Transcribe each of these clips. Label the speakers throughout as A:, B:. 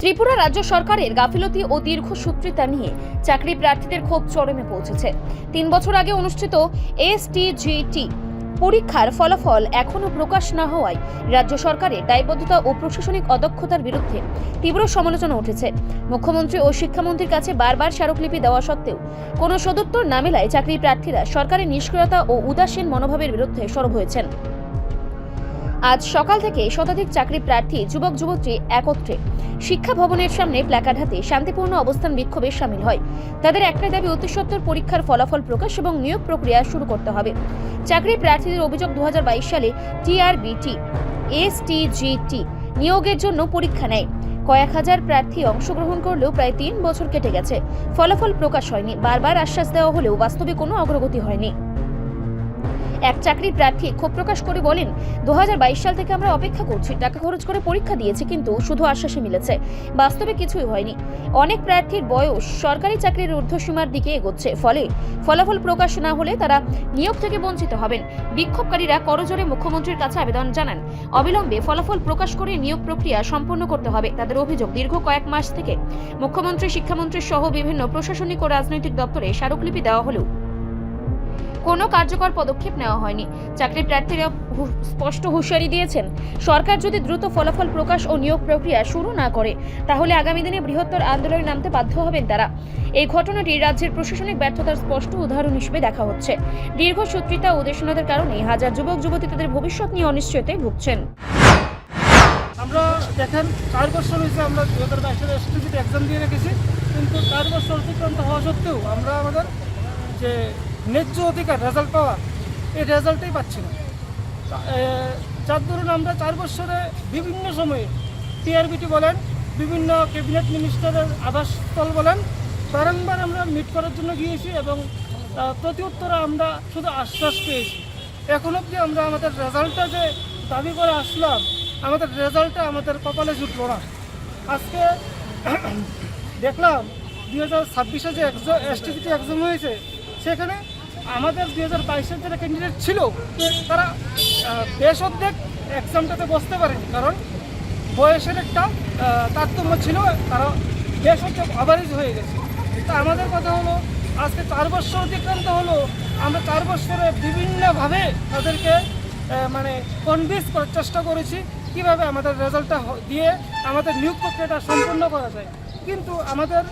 A: ত্রিপুরা রাজ্য সরকারের গাফিলতি ও দীর্ঘসূত্রিতা নিয়ে চাকরি প্রার্থীদের ক্ষোভ চরমে পৌঁছেছে। 3 বছর আগে অনুষ্ঠিত এসটিজিটি পরীক্ষার ফলাফল এখনো প্রকাশ না হওয়ায় রাজ্য সরকারের দায়বদ্ধতা ও প্রশাসনিক অদক্ষতার বিরুদ্ধে তীব্র সমালোচনা উঠেছে। মুখ্যমন্ত্রী ও শিক্ষামন্ত্রীর কাছে বারবার স্মারকলিপি দেওয়া সত্ত্বেও কোনো সদুত্তর না মেলায় চাকরি প্রার্থীরা সরকারের নিষ্ক্রিয়তা ও উদাসীন মনোভাবের বিরুদ্ধে সরব হয়েছেন। আজ সকাল থেকে শতাধিক চাকরি প্রার্থী যুবক যুবতী একত্রে শিক্ষা ভবনের সামনে প্ল্যাকার্ড হাতে শান্তিপূর্ণ অবস্থান বিক্ষোভে শামিল হয়। তাদের একটাই দাবি, অতি সত্বর পরীক্ষার ফলাফল প্রকাশ এবং নিয়োগ প্রক্রিয়া শুরু করতে হবে। চাকরি প্রার্থীদের অভিযোগ, 2022 সালে টিআরবিটি এসটিজিটি নিয়োগের জন্য পরীক্ষা নেয়। কয়েক হাজার প্রার্থী অংশগ্রহণ করলেও প্রায় 3 বছর কেটে গেছে, ফলাফল প্রকাশ হয়নি। বারবার আশ্বাস দেওয়া হলেও বাস্তবে কোনো অগ্রগতি হয়নি। এক চাকরি প্রার্থী ক্ষোভ প্রকাশ করে বলেন, 2022 সাল থেকে আমরা অপেক্ষা করছি, টাকা খরচ করে পরীক্ষা দিয়েছি, কিন্তু শুধু আশ্বাসই মিলেছে, বাস্তবে কিছুই হয়নি। অনেক প্রার্থীর বয়স সরকারি চাকরির ঊর্ধ্বসীমার দিকে এগোচ্ছে, ফলে ফলাফল প্রকাশ না হলে তারা নিয়োগ থেকে বঞ্চিত হবেন। বিক্ষোভকারীরা করজোড়ে মুখ্যমন্ত্রীর কাছে আবেদন জানান, অবিলম্বে ফলাফল প্রকাশ করে নিয়োগ প্রক্রিয়া সম্পন্ন করতে হবে। তাদের অভিযোগ, দীর্ঘ কয়েক মাস থেকে মুখ্যমন্ত্রী, শিক্ষামন্ত্রী সহ বিভিন্ন প্রশাসনিক ও রাজনৈতিক দপ্তরে স্মারকলিপি দেওয়া হলেও কোনো কার্যকর পদক্ষেপ নেওয়া হয়নি। চাকরি প্রার্থীরা স্পষ্ট হুঁশিয়ারি দিয়েছেন, সরকার যদি দ্রুত ফলাফল প্রকাশ ও নিয়োগ প্রক্রিয়া শুরু না করে তাহলে আগামী দিনে বৃহত্তর আন্দোলনে নামতে বাধ্য হবেন তারা। এই ঘটনাটি রাজ্যের প্রশাসনিক ব্যর্থতার স্পষ্ট উদাহরণ হিসেবে দেখা হচ্ছে। দীর্ঘসূত্রিতা ও উদাসীনতার কারণে হাজার যুবক যুবতী তাদের ভবিষ্যৎ নিয়ে অনিশ্চয়তায় ভুগছেন।
B: আমরা দেখেন 4 বছর হয়েছে আমরা 2022 সালে এসটিজিটি এক্সাম দিয়ে রেখেছি, কিন্তু 4 বছর অতিক্রান্ত হওয়া সত্ত্বেও আমরা আমাদের যে ন্যায্য অধিকার রেজাল্ট পাওয়া, এই রেজাল্টই পাচ্ছি না। যার দরুন আমরা 4 বছরে বিভিন্ন সময়ে টিআরবিটি বলেন, বিভিন্ন ক্যাবিনেট মিনিস্টারের আবাসস্থল বলেন, বারংবার আমরা মিট করার জন্য গিয়েছি এবং প্রতি উত্তরে আমরা শুধু আশ্বাস পেয়েছি। এখন অবধি আমরা আমাদের রেজাল্টটা যে দাবি করে আসলাম, আমাদের রেজাল্টটা আমাদের কপালে জুটলো না। আজকে দেখলাম 2026-এ যে এসটিজিটি এক্সাম হয়েছে, সেখানে আমাদের 2022-এর যারা ক্যান্ডিডেট ছিল তারা বেশ অর্ধেক এক্সামটাতে বসতে পারেনি, কারণ বয়সের একটা তারতম্য ছিল, তারা বেশ অর্ধেক অ্যাভারেজ হয়ে গেছে। তা আমাদের কথা হলো, আজকে 4 বছর অতিক্রান্ত হলো, আমরা 4 বছরে বিভিন্নভাবে তাদেরকে কনভিন্স করার চেষ্টা করেছি কীভাবে আমাদের রেজাল্টটা দিয়ে আমাদের নিয়োগ প্রক্রিয়াটা সম্পূর্ণ করা যায়, কিন্তু আমাদের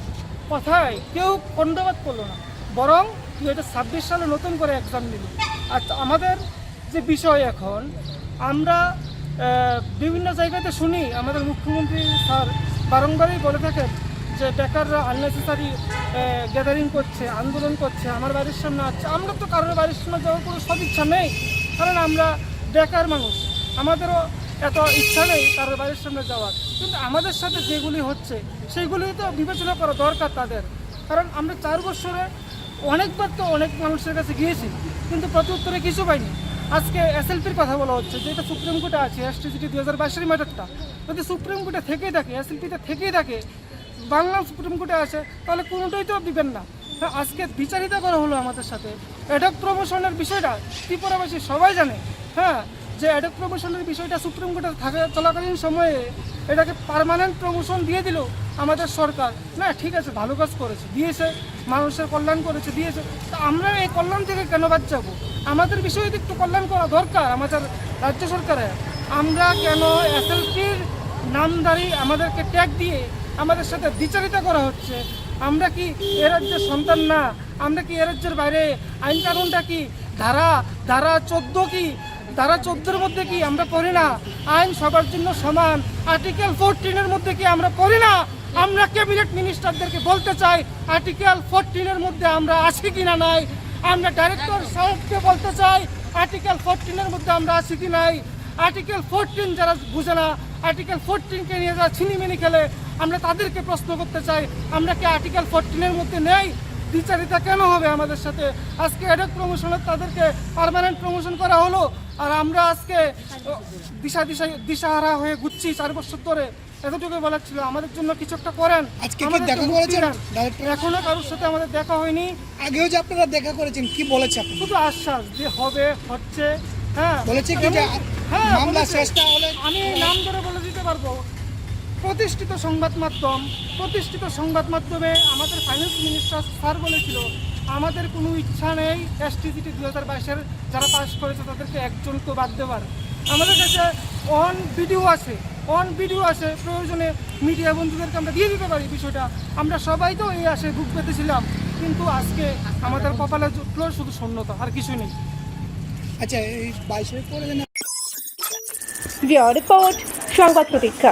B: কথায় কেউ খণ্ডবাদ করলো না, বরং 2026 সালে নতুন করে এক্সাম নিল। আর আমাদের যে বিষয়, এখন আমরা বিভিন্ন জায়গাতে শুনি আমাদের মুখ্যমন্ত্রী স্যার বারংবারই বলে থাকেন যে বেকাররা আননেসেসারি গ্যাদারিং করছে, আন্দোলন করছে, আমার বাড়ির সামনে আসছে। আমরা তো কারোর বাড়ির সামনে যাওয়ার কোনো সদিচ্ছা নেই, কারণ আমরা বেকার মানুষ, আমাদেরও এত ইচ্ছা নেই কারোর বাড়ির সামনে যাওয়ার। কিন্তু আমাদের সাথে যেগুলি হচ্ছে সেইগুলি তো বিবেচনা করা দরকার তাদের, কারণ আমরা 4 বছরে অনেকবার তো অনেক মানুষের কাছে গিয়েছি, কিন্তু প্রতি উত্তরে কিছু পাইনি। আজকে এসএলপির কথা বলা হচ্ছে, যে এটা সুপ্রিম কোর্টে আছে, এসটিজিটি 2022-এর ম্যাটারটা যদি সুপ্রিম কোর্টে থেকেই থাকে, এসএলপিতে থেকেই থাকে, বাংলা সুপ্রিম কোর্টে আছে, তাহলে কোনোটাই তো দিবেন না। হ্যাঁ, আজকে বিচারিতা করা হলো আমাদের সাথে। অ্যাডক প্রমোশনের বিষয়টা ত্রিপুরাবাসী সবাই জানে, হ্যাঁ, যে অ্যাডক প্রমোশনের বিষয়টা সুপ্রিম কোর্টে থাকা চলাকালীন সময়ে এটাকে পার্মানেন্ট প্রমোশন দিয়ে দিল আমাদের সরকার। না, ঠিক আছে, ভালো কাজ করেছে, দিয়েছে, মানুষের কল্যাণ করেছে, দিয়েছে। তা আমরা এই কল্যাণ থেকে কেন বাদ যাবো? আমাদের বিষয়ে একটু কল্যাণ করা দরকার আমাদের রাজ্য সরকারের। আমরা কেন এসএলপির নামধারী আমাদেরকে ট্যাগ দিয়ে আমাদের সাথে বিচারিতা করা হচ্ছে? আমরা কি এ রাজ্যের সন্তান না? আমরা কি এ রাজ্যের বাইরে? আইন কানুনটা কি ধারা 14 কি? ধারা 14-এর মধ্যে কি আমরা পড়ি না আইন সবার জন্য সমান? আর্টিকেল 14-এর মধ্যে কি আমরা পড়ি না? আমরা ক্যাবিনেট মিনিস্টারদেরকে বলতে চাই, আর্টিকেল 14-এর মধ্যে আমরা আছি কি না নাই? আমরা ডাইরেক্টর সাহেবকে বলতে চাই, আর্টিকেল 14-এর মধ্যে আমরা আছি কি নাই? আর্টিকেল 14 যারা বুঝে না, আর্টিকেল 14-কে নিয়ে যারা ছিনিমিনি খেলে, আমরা তাদেরকে প্রশ্ন করতে চাই, আমরা কি আর্টিকেল 14-এর মধ্যে নেই? বিচারিতা কেন হবে আমাদের সাথে? আজকে অ্যাডক প্রমোশনের তাদেরকে পার্মানেন্ট প্রমোশন করা হলো, আর আমরা আজকে দিশাহারা হয়ে ঘুরছি 4 বছর ধরে। এতটুকু বলার ছিল, আমাদের জন্য কিছু একটা করেন।
C: আজকে কি দেখা করেছেন?
B: এখনো কারোর সাথে আমাদের দেখা হয়নি।
C: আগেও যে আপনারা দেখা করেছেন, কি বলেছে আপনি?
B: শুধু আশ্বাস যে হবে, হচ্ছে। হ্যাঁ,
C: বলেছে কি যে মামলা শেষটা হলে
B: আমি নাম ধরে বলে দিতে পারবো। প্রতিষ্ঠিত সংবাদ মাধ্যমে আমাদের ফাইন্যান্স মিনিস্টার স্যার বলেছিল আমাদের কোনো ইচ্ছা নেই এসটিজিটি 2022-এর যারা পাস করেছে তাদেরকে একজনকে বাদ দেওয়ার। আমাদের কাছে অন ভিডিও আছে, প্রয়োজনে মিডিয়া বন্ধুদেরকে আমরা দিয়ে দিতে পারি বিষয়টা। আমরা সবাই তো এই আশে বুক পেতেছিলাম, কিন্তু আজকে আমাদের কপালে জুটলো শুধু শূন্যতা, আর কিছু নেই।
C: আচ্ছা, এই 22-এর পরে যেন
D: রিপোর্ট সংবাদ প্রতীক্ষা।